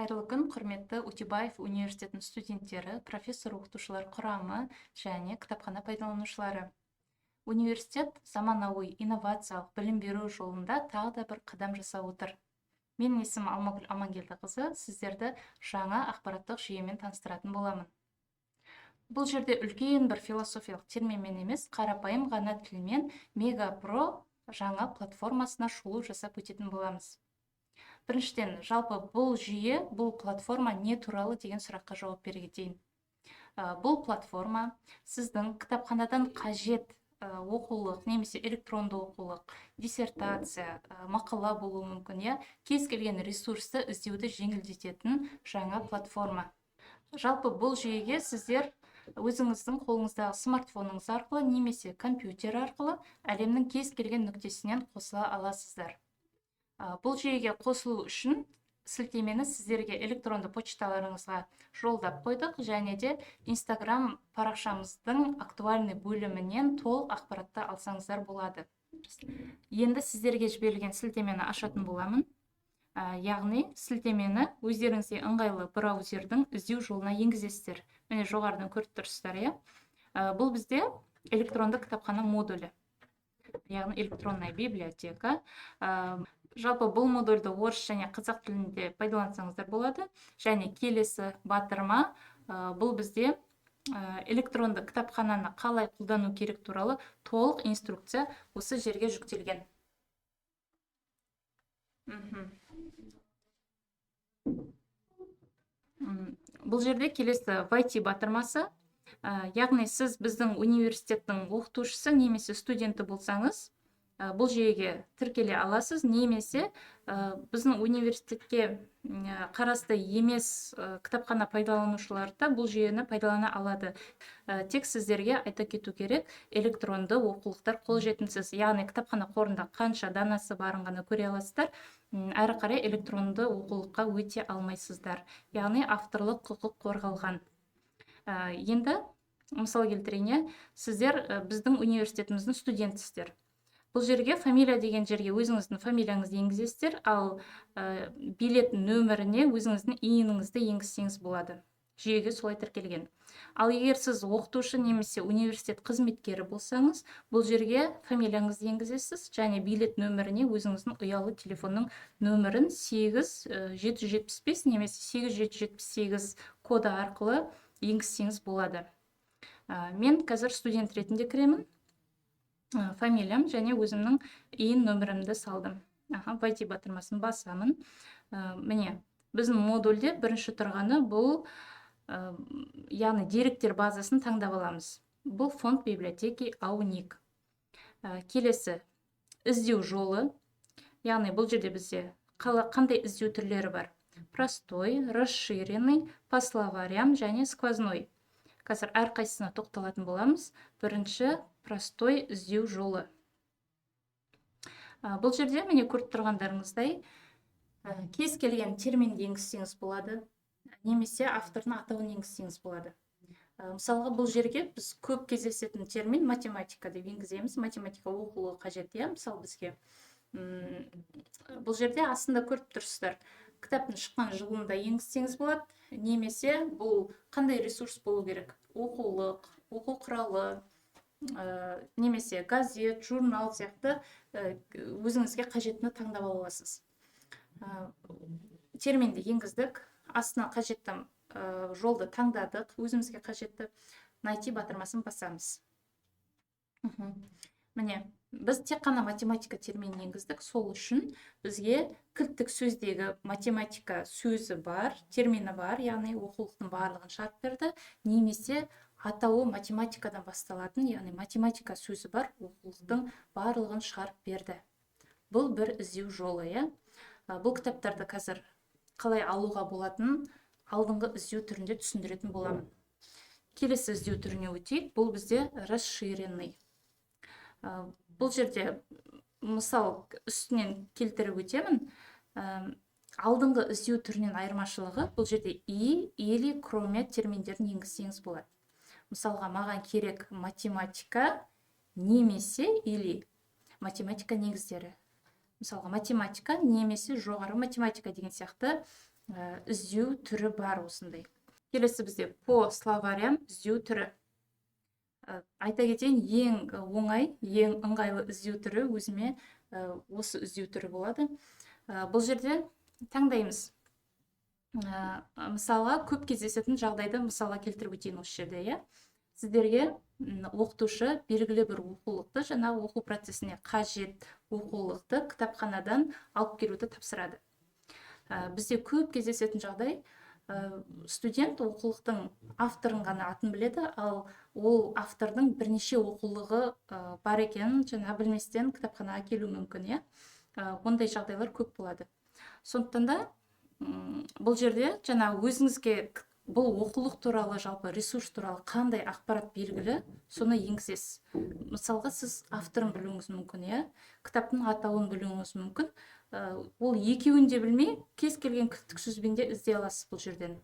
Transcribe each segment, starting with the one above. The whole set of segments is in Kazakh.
Қайырлы күн, құрметті Утебаев университетінің студенттері, профессор оқытушылар құрамы және кітапхана пайдаланушылары. Университет заманауи инновациялық білім беру жолында тағы да бір қадам жасап отыр. Менің есімім Алмагүл Амангелдіқызы, сіздерді жаңа ақпараттық жүйемен таныстыратын боламын. Бұл жерде үлкен бір философиялық терминмен емес, қарапайым ғана тілмен Мегапро жаңа платформасына шолу жасап өтетін боламыз. Біріншіден, жалпы бұл жүйе, бұл платформа не туралы деген сұраққа жауап бере кетейін. Бұл платформа сіздің кітапханадан қажет оқулық, немесе электронды оқулық, диссертация, мақала болуы мүмкін, кез келген ресурсты іздеуді жеңілдететін жаңа платформа. Жалпы бұл жүйеге сіздер өзіңіздің қолыңыздағы смартфоныңыз арқылы немесе компьютер арқылы әлемнің кез келген нүктесінен қосыла аласыздар. Бұл жүйеге қосылу үшін сілтемені сіздерге электронды почталарыңызға жолдап қойдық, және де Instagram парақшамыздың актуальный бөлімінен толық ақпаратты алсаңыздар болады. Енді сіздерге жіберілген сілтемені ашатын боламын. Яғни сілтемені өздеріңізге ыңғайлы браузердің іздеу жолына енгізесіздер. Міне жоғарыдан көріп тұрсыздар, Бұл бізде электронды кітапхана модулі, яғни электронная библиотека. Жалпы бұл модульді орыс және қазақ тілінде пайдалансаңыздар болады. Және келесі батырма, бұл бізде электронды кітапхананы қалай қолдану керек туралы толық инструкция осы жерге жүктелген. Бұл жерде келесі VT батырмасы, яғни сіз біздің университеттің оқытушысы немесе студенті болсаңыз, бұл жүйеге тіркеле аласыз, немесе біздің университетке қарасты емес кітапхана пайдаланушылар да бұл жүйені пайдалана алады. Тек сіздерге айта кету керек, электронды оқулықтар қолжетімсіз, яғни кітапхана қорында қанша данасы барын ғана көре аласыздар, әрі қарай электронды оқулыққа өте алмайсыздар. Яғни авторлық құқық қорғалған. Енді мысал келтірейін, сіздер біздің университетіміздің студентісіздер. Бұл жерге фамилия деген жерге өзіңіздің фамилияңызды енгізесіздер, ал билет нөміріне өзіңіздің иініңізді енгізсеңіз болады. Жүйеге солай тіркелген. Ал егер сіз оқытушы немесе университет қызметкері болсаңыз, бұл жерге фамилияңызды енгізесіз, және билет нөміріне өзіңіздің ұялы телефонның нөмірін 8775 немесе 8778 коды арқылы енгізсеңіз болады. Мен қазір студент ретінде кіремін. Фамилиям және өзімнің иін нөмірімді салдым. VT батырмасын басамын. Міне, біздің модульде бірінші тұрғаны бұл, яғни деректер базасын таңдап аламыз. Бұл фонд библиотеки Ауник. Келесі іздеу жолы, яғни бұл жерде бізде қандай іздеу түрлері бар? Простой, расширенный, по словарям және сквозной. Қазір әрқайсысына тоқталатын боламыз. Бірінші простой іздеу жолы. Бұл жерде міне көріп тұрғандарыңыздай кез келген терминді енгізсеңіз болады, немесе автордың атауын енгізсеңіз болады. Мысалға бұл жерге біз көп кездесетін термин математика деп енгіземіз. Математика оқулығы қажет, мысалы бізге. Бұл жерде астында көріп тұрсыздар. Кітаптың шыққан жылында енгізсеңіз болады, немесе бұл қандай ресурс болу керек? Оқулық, оқу құралы, немесе газет, журнал сияқты өзіңізге қажеттіні таңдап аласыз. Терминді енгіздік, астына қажетті жолды таңдадық, өзімізге қажетті найти батырмасын басамыз. Міне, біз тек қана математика терминін енгіздік, сол үшін бізге кілттік сөздегі математика сөзі бар, термині бар, яғни оқулықтың барлығын шығарып берді, немесе атауы математикадан басталатын, яғни математика сөзі бар оқулықтың барлығын шығарып берді. Бұл бір іздеу жолы, Бұл кітаптарды қазір қалай алуға болатынын алдыңғы іздеу түрінде түсіндіретін боламын. Келесі іздеу түріне өтейік, бұл бізде расширенный. Бұл жерде мысал үстінен келтіріп өтемін. Алдыңғы іздеу түрінен айырмашылығы, бұл жерде и, или, кроме терминдерін енгізсеңіз болады. Мысалға, маған керек математика, немесе, или математика негіздері. Мысалға, математика, немесе жоғары математика деген сияқты іздеу түрі бар осындай. Келесі бізде по словарям іздеу түрі. Айта кетейін, ең оңай, ең ыңғайлы іздеу түрі өзіме осы іздеу түрі болады. Бұл жерде таңдаймыз. Мысалға, көп кездесетін жағдайды мысалға келтіріп өтейін осы жерде, иә. Сіздерге оқытушы белгілі бір оқулықты, жаңағы оқу процесіне қажет оқулықты кітапханадан алып келуді тапсырады. Бізде көп кездесетін жағдай, студент оқулықтың авторын ғана атын біледі, ал ол автордың бірнеше оқулығы бар екенін жаңа білместен кітапханаға келу мүмкін, иә. Ондай жағдайлар көп болады. Сондықтан да бұл жерде жаңа өзіңізге бұл оқулық туралы, жалпы ресурс туралы қандай ақпарат белгілі, соны енгізесіз. Мысалға, сіз авторын білуіңіз мүмкін, иә, кітаптың атауын білуіңіз мүмкін. Ол екеуін де білмей, кез келген кілттік сөзбен де іздей аласыз бұл жерден.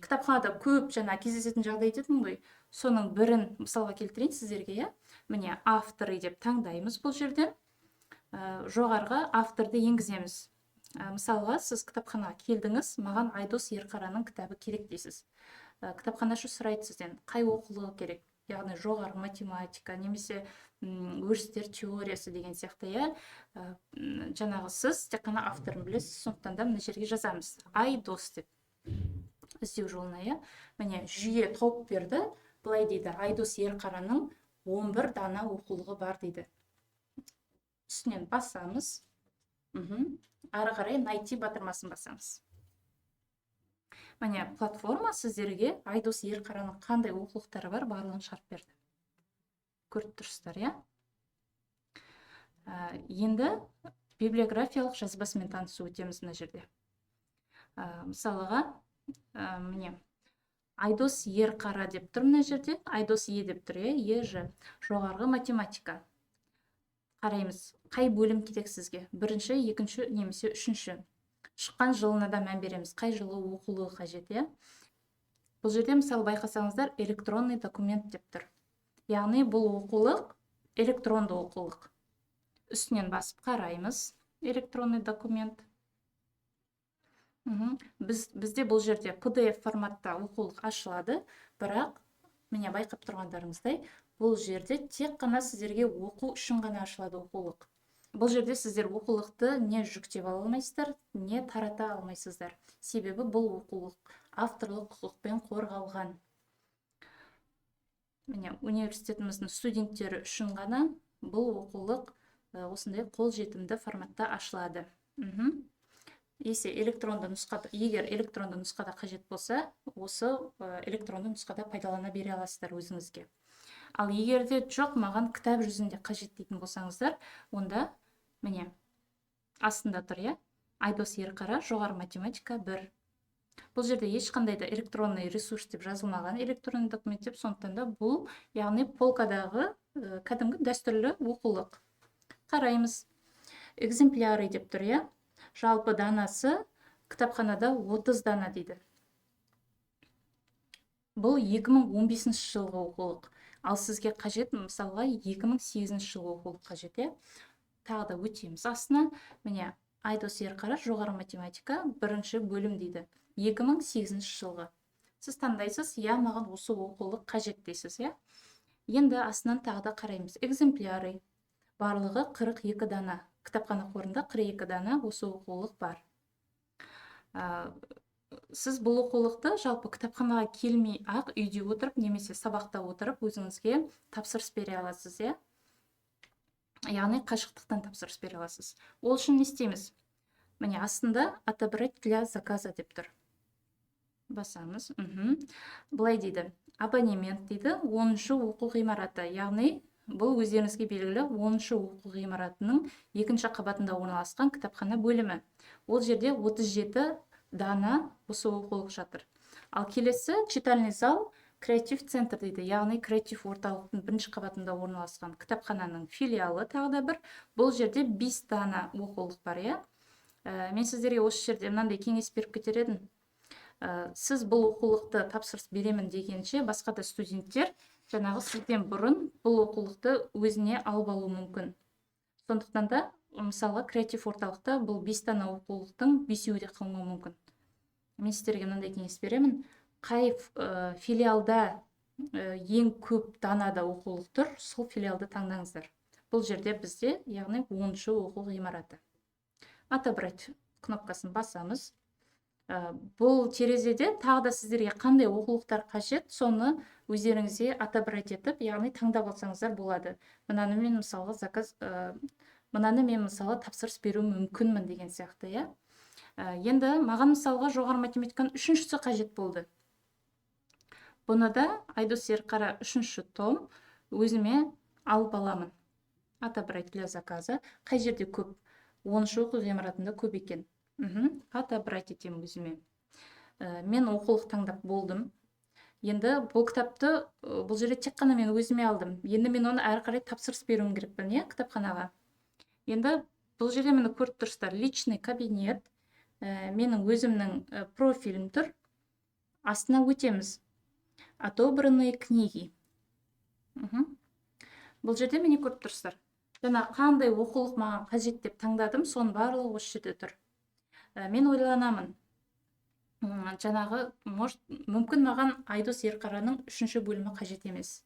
Кітапханада көп жаңа кездесетін жағдай дедім ғой, соның бірін мысалға келтірейін сіздерге, иә. Міне, авторы деп таңдаймыз бұл жерден. Жоғарғы авторды енгіземіз. Мысалға, сіз кітапханаға келдіңіз, маған Айдос Ерқараның кітабы керек дейсіз. Кітапханашы сұрайды сізден, қай оқулығы керек? Яғни жоғарғы математика, немесе өрістер теориясы деген сияқты, иә. Жаңағы сіз тек қана авторын білесіз, сондықтан да мына жерге жазамыз. Айдос деп іздеу жолына, иә. Міне, жүйе тауып берді. Былай дейді, Айдос Ерқараның 11 дана оқулығы бар дейді. Үстінен басамыз. Ары қарай найти батырмасын басамыз. Міне, платформа сіздерге Айдос Ерқараның қандай оқулықтары бар барлығын шығарып берді. Көріп тұрсыздар, иә. Енді библиографиялық жазбасымен танысу өтеміз мына жерде. Мысалыға, міне, Айдос Ерқара деп тұр мына жерде, Айдос Е деп тұр, ежі, жоғарғы математика. Қараймыз, қай бөлім керек сізге? Бірінші, екінші, немесе үшінші. Шыққан жылына да мән береміз, қай жылы оқулығы қажет, иә. Бұл жерде мысалы байқасаңыздар, электронный документ деп тұр. Яғни бұл оқулық электронды оқулық. Үстінен басып қараймыз, электронный документ. Бізде бұл жерде PDF форматта оқулық ашылады, бірақ міне байқап тұрғандарыңыздай, бұл жерде тек қана сіздерге оқу үшін ғана ашылады оқулық. Бұл жерде сіздер оқулықты не жүктеп ала алмайсыздар, не тарата алмайсыздар. Себебі бұл оқулық авторлық құқықпен қорғалған. Міне, университетіміздің студенттері үшін ғана бұл оқулық осындай қолжетімді форматта ашылады. Егер электронды нұсқада қажет болса, осы электронды нұсқада пайдалана бере аласыздар өзіңізге. Ал егерде жоқ, маған кітап жүзінде қажет дейтін болсаңыздар, онда міне астында тұр, иә, Айдос Ерқара жоғары математика 1. Бұл жерде ешқандай да электронный ресурс деп жазылмаған, электронный документ деп, сондықтан да бұл, яғни полкадағы кәдімгі дәстүрлі оқулық. Қараймыз, экземпляры деп тұр, иә. Жалпы данасы кітапханада 30 дана дейді. Бұл 2015 жылғы оқулық. Ал сізге қажет, мысалға 2008 жылғы оқулық қажет, иә. Тағы да өтеміз астына. Міне, Айдос Ерқара жоғары математика 1-ші бөлім дейді. 2008 жылғы. Сіз таңдайсыз, я, маған осы оқулық қажет дейсіз, иә. Енді астынан тағы да қараймыз. Экземпляры. Барлығы 42 дана. Кітапхана қорында 42 дана осы оқулық бар. Сіз бұл оқулықты жалпы кітапханаға келмей ақ үйде отырып, немесе сабақта отырып, өзіңізге тапсырыс бере аласыз, иә. Яғни қашықтықтан тапсырыс бере аласыз. Ол үшін не істейміз? Міне астында отобрать для заказа деп тұр. Басамыз. Былай дейді, абонемент дейді, 10-шы оқу ғимараты. Яғни бұл өздеріңізге белгілі 10-шы оқу ғимаратының 2-ші қабатында орналасқан кітапхана бөлімі. Ол жерде 37 дана осы оқулық жатыр. Ал келесі читальный зал креатив центр дейді, яғни креатив орталықтың 1-ші қабатында орналасқан кітапхананың филиалы тағы да бір. Бұл жерде 5 дана оқулық бар, иә. Мен сіздерге осы жерде мынандай кеңес беріп кетер едім. Сіз бұл оқулықты тапсырыс беремін дегенше, басқа да студенттер жаңағы сізден бұрын бұл оқулықты өзіне алып алу мүмкін. Сондықтан да мысалға креатив орталықта бұл 5 дана оқулықтың 5-еуі де қалмауы мүмкін. Мен сіздерге мынандай кеңес беремін. Қай филиалда ең көп данада оқулық тұр, сол филиалды таңдаңыздар. Бұл жерде бізде, яғни 10-шы оқу ғимараты. Отобрать кнопкасын басамыз. Бұл терезеде тағы да сіздерге қандай оқулықтар қажет, соны өздеріңізге отобрать етіп, яғни таңдап алсаңыздар болады. Мынаны мен мысалға тапсырыс беру мүмкінмін деген сияқты, иә. Енді маған мысалға жоғары математиканың 3-шісі қажет болды. Бұны да Айдос Ерқара 3-ші том өзіме алып аламын. Отобрать для заказа. Қай жерде көп? 10-шы оқу ғимаратында көп екен. Отобрать етемін өзіме. Мен оқулық таңдап болдым. Енді бұл кітапты бұл жерде тек қана мен өзіме алдым. Енді мен оны әрі қарай тапсырыс беруім керекпін, иә, кітапханаға. Енді бұл жерде мені көріп тұрсыздар, личный кабинет, менің өзімнің профилім тұр. Астына өтеміз. Отобранные книги. Бұл жерде мені көріп тұрсыздар. Жаңа қандай оқулық маған қажет деп таңдадым, соның барлығы осы жерде тұр. Мен ойланамын. Жаңағы мүмкін маған Айдос Ерқараның 3-ші бөлімі қажет емес.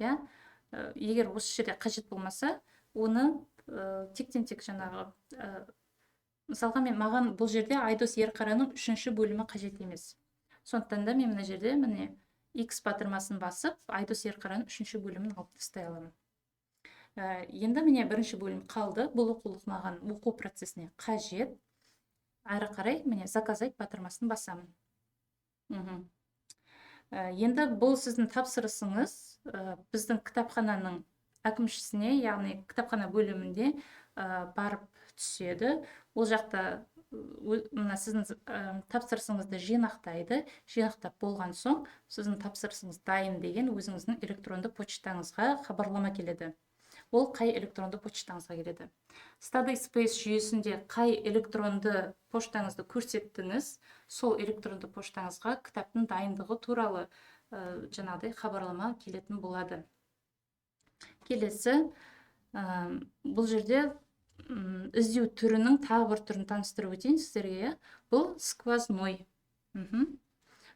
Егер осы жерде қажет болмаса, оны тектен-тек жаңағы мысалға маған бұл жерде Айдос Ерқараның 3-ші бөлімі қажет емес. Сондықтан да мен мына жерде міне X батырмасын басып, Айдос Ерқараның 3-ші бөлімін алып тастай аламын. Енді міне 1-ші бөлім қалды. Бұл оқулық маған оқу процесіне қажет. Әрі қарай міне заказать батырмасын басамын. Енді бұл сіздің тапсырысыңыз біздің кітапхананың әкімшісіне, яғни кітапхана бөлімінде барып түседі. Ол жақта сіздің тапсырысыңызды жинақтайды. Жинақтап болған соң, сіздің тапсырысыңыз дайын деген өзіңіздің электронды почтаңызға хабарлама келеді. Ол қай электронды почтаңызға келеді. Study Space жүйесінде қай электронды поштаңызды көрсеттіңіз, сол электронды поштаңызға кітаптың дайындығы туралы жаңағыдай хабарлама келетін болады. Келесі, бұл жерде іздеу түрінің тағы бір түрін таныстырып өтейін сіздерге. Бұл сквозной.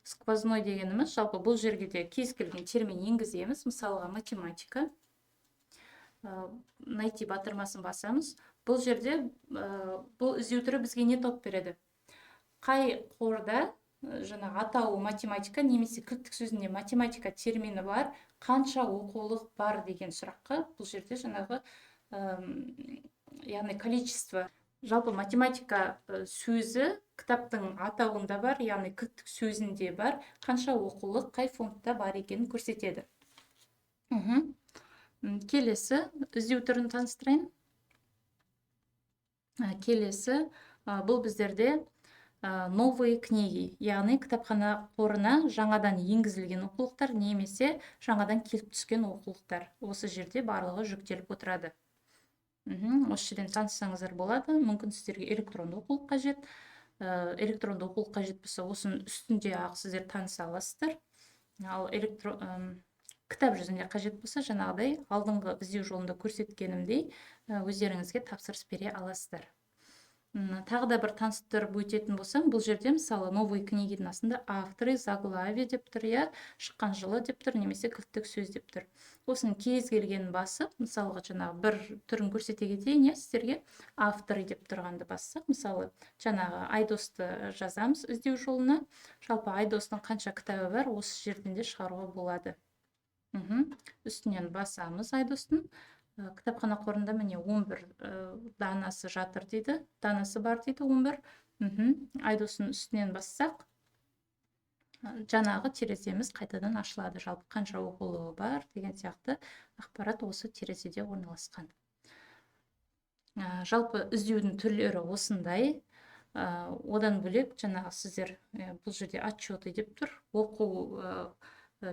Сквозной дегеніміз, жалпы бұл жерге де кез келген термин енгіземіз. Мысалға математика. Найти батырмасын басамыз. Бұл жерде бұл іздеу түрі бізге не тауып береді? Қай қорда жаңағы атауы математика немесе кілттік сөзінде математика термині бар, қанша оқулық бар деген сұраққа бұл жерде жаңағы яғни количество. Жалпы математика сөзі кітаптың атауында бар, яғни кілттік сөзінде бар, қанша оқулық қай фондта бар екенін көрсетеді. Келесі, іздеу түрін таныстырайын. Келесі, бұл біздерде новые книги, яғни кітапхана қорына жаңадан енгізілген оқулықтар немесе жаңадан келіп түскен оқулықтар. Осы жерде барлығы жүктеліп отырады. Осы жерден таныссаңыздар болады. Мүмкін сіздерге электронды оқулық қажет. Электронды оқулық қажет болса, осының үстінде ақ сіздер таныса аласыздар. Ал кітап жүзінде қажет болса, жаңағыдай алдыңғы іздеу жолында көрсеткенімдей өздеріңізге тапсырыс бере аласыздар. Тағы да бір таныстырып өтетін болсам, бұл жерде мысалы новые книгидің астында авторы, заглавие деп тұр, шыққан жылы деп тұр, немесе кілттік сөз деп тұр. Осының кез келгенін басып, мысалға жаңағы бір түрін көрсете кетейін, сіздерге авторы деп тұрғанды бассақ, мысалы жаңағы Айдосты жазамыз іздеу жолына. Жалпы Айдостың қанша кітабы бар, осы жерден де шығаруға болады. Үстінен басамыз Айдостың. Кітапхана қорында міне 11 данасы жатыр дейді. Данасы бар дейді 11. Айдостың үстінен бассақ, жаңағы тереземіз қайтадан ашылады. Жалпы қанша оқулығы бар деген сияқты ақпарат осы терезеде орналасқан. Жалпы іздеудің түрлері осындай. Одан бөлек жаңағы сіздер бұл жерде отчеты деп тұр. Оқу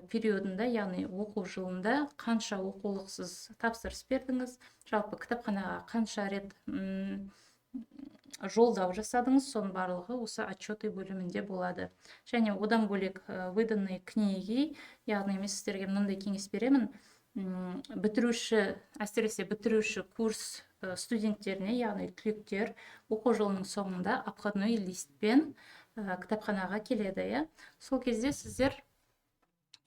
периодында, яғни оқу жылында қанша оқулықсыз тапсырыс бердіңіз, жалпы кітапханаға қанша рет жолдау жасадыңыз, соның барлығы осы отчеты бөлімінде болады. Және одан бөлек выданные книги, яғни мен сіздерге мынандай кеңес беремін, әсіресе бітіруші курс студенттеріне, яғни түлектер оқу жылының соңында обходной листпен кітапханаға келеді, иә. Сол кезде сіздер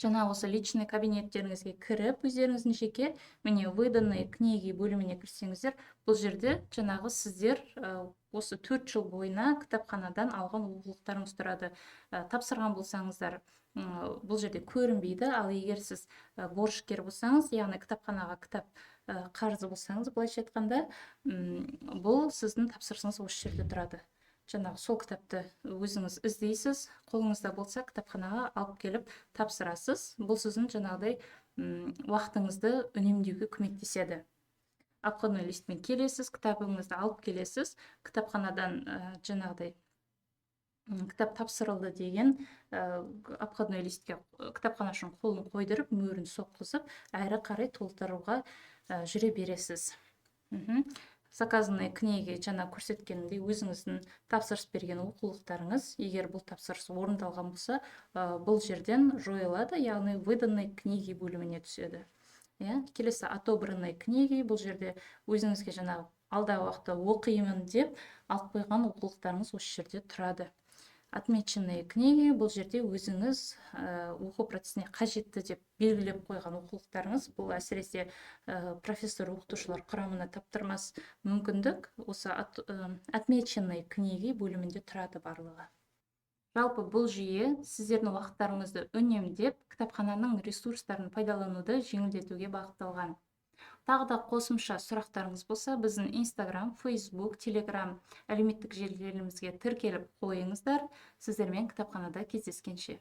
жаңа осы личный кабинеттеріңізге кіріп, өздеріңіздің жеке міне выданные книги бөліміне кірсеңіздер, бұл жерде жаңағы сіздер осы 4 жыл бойына кітапханадан алған оқулықтарыңыз тұрады. Тапсырған болсаңыздар, бұл жерде көрінбейді, ал егер сіз борышкер болсаңыз, яғни кітапханаға кітап қарызы болсаңыз, былайша айтқанда, бұл сіздің тапсырысыңыз осы жерде тұрады. Жаңағы сол кітапты өзіңіз іздейсіз, қолыңызда болса кітапханаға алып келіп тапсырасыз. Бұл сіздің жаңағыдай уақытыңызды үнемдеуге көмектеседі. Обходной листпен келесіз, кітабыңызды алып келесіз, кітапханадан жаңағыдай кітап тапсырылды деген обходной листке кітапханашының қолын қойдырып, мөрін соққызып, әрі қарай толтыруға жүре бересіз. Заказанные книги жаңа көрсеткенімдей өзіңіздің тапсырыс берген оқулықтарыңыз, егер бұл тапсырыс орындалған болса, бұл жерден жойылады, яғни выданные книги бөліміне түседі. Келесі отобранные книги, бұл жерде өзіңізге жаңа алдағы уақытта оқимын деп алып қойған оқулықтарыңыз осы жерде тұрады. Отмеченные книги, бұл жерде өзіңіз оқу процесіне қажетті деп белгілеп қойған оқулықтарыңыз, бұл әсіресе профессор оқытушылар құрамына таптырмас мүмкіндік, осы отмеченные книги бөлімінде тұрады барлығы. Жалпы бұл жүйе сіздердің уақыттарыңызды үнемдеп, кітапхананың ресурстарын пайдалануды жеңілдетуге бағытталған. Тағы да қосымша сұрақтарыңыз болса, біздің Instagram, Facebook, Telegram әлеуметтік желілерімізге тіркеліп қойыңыздар. Сіздермен кітапханада кездескенше.